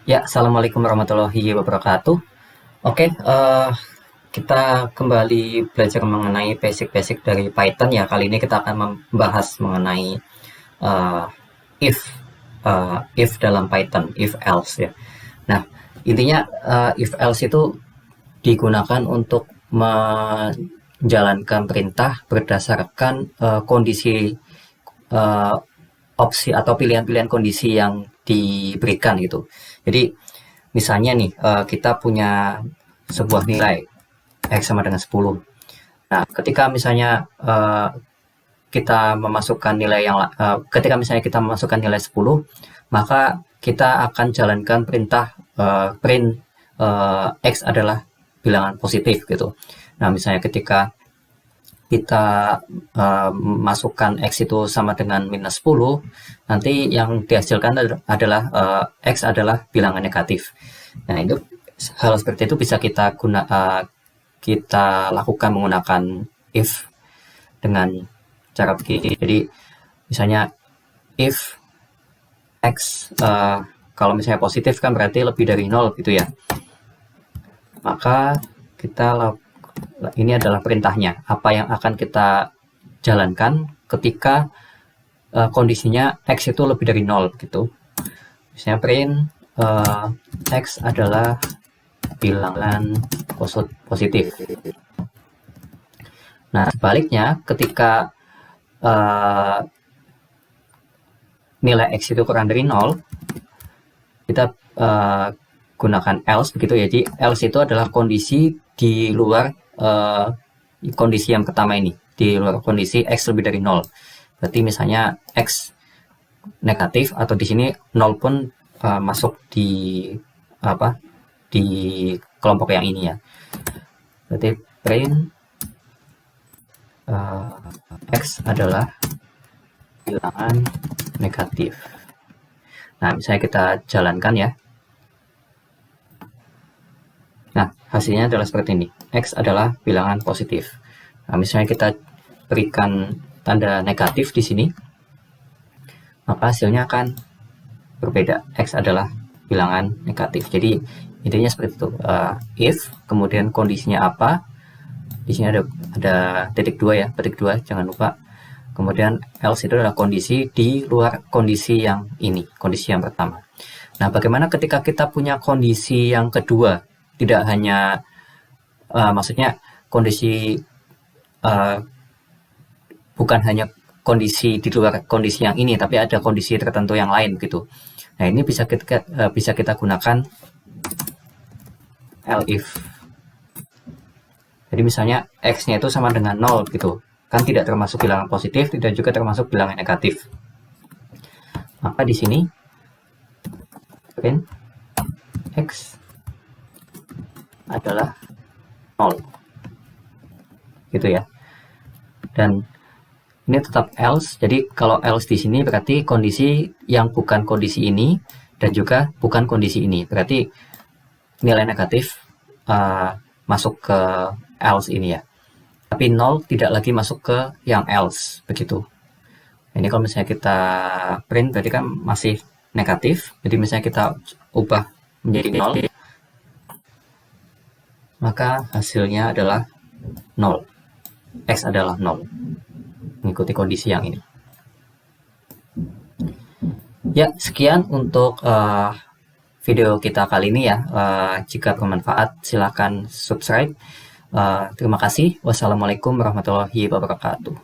Ya, assalamualaikum warahmatullahi wabarakatuh. Oke, kita kembali belajar mengenai basic-basic dari Python ya. Kali ini kita akan membahas mengenai eh, if, if dalam Python, if else ya. Nah, intinya if else itu digunakan untuk menjalankan perintah berdasarkan kondisi eh, opsi atau pilihan-pilihan kondisi yang diberikan gitu. Jadi misalnya nih kita punya sebuah nilai x sama dengan 10. Nah, ketika misalnya kita memasukkan nilai ketika misalnya kita memasukkan nilai 10, maka kita akan jalankan perintah print x adalah bilangan positif gitu. Nah, misalnya ketika kita masukkan x itu sama dengan minus 10, nanti yang dihasilkan adalah x adalah bilangan negatif. Nah, itu hal seperti itu bisa kita lakukan menggunakan if dengan cara begini. Jadi misalnya if x kalau misalnya positif kan berarti lebih dari 0 gitu ya. Maka kita ini adalah perintahnya. Apa yang akan kita jalankan ketika kondisinya x itu lebih dari 0 gitu. Misalnya print x adalah bilangan positif. Nah, sebaliknya ketika nilai x itu kurang dari 0, kita gunakan else begitu ya. Jadi else itu adalah kondisi di luar kondisi yang pertama ini, di luar kondisi x lebih dari 0. Berarti misalnya x negatif atau di sini 0 pun masuk di di kelompok yang ini ya. Berarti print x adalah bilangan negatif. Nah, misalnya kita jalankan ya. Nah, hasilnya adalah seperti ini. X adalah bilangan positif. Nah, misalnya kita berikan tanda negatif di sini, maka hasilnya akan berbeda. X adalah bilangan negatif. Jadi intinya seperti itu. If, kemudian kondisinya apa? Di sini ada titik 2 ya, titik 2, jangan lupa. Kemudian else itu adalah kondisi di luar kondisi yang ini, kondisi yang pertama. Nah, bagaimana ketika kita punya kondisi yang kedua? Tidak hanya maksudnya kondisi bukan hanya kondisi di luar kondisi yang ini, tapi ada kondisi tertentu yang lain gitu. Nah, ini bisa kita gunakan elif. Jadi misalnya x-nya itu sama dengan 0 gitu. Kan tidak termasuk bilangan positif, tidak juga termasuk bilangan negatif. Maka di sini print x adalah 0. Gitu ya. Dan ini tetap else. Jadi kalau else di sini berarti kondisi yang bukan kondisi ini dan juga bukan kondisi ini. Berarti nilai negatif masuk ke else ini ya. Tapi 0 tidak lagi masuk ke yang else begitu. Ini kalau misalnya kita print berarti kan masih negatif. Jadi misalnya kita ubah menjadi 0, maka hasilnya adalah 0. X adalah 0. Mengikuti kondisi yang ini. Ya, sekian untuk video kita kali ini ya. Jika bermanfaat, silakan subscribe. Terima kasih. Wassalamualaikum warahmatullahi wabarakatuh.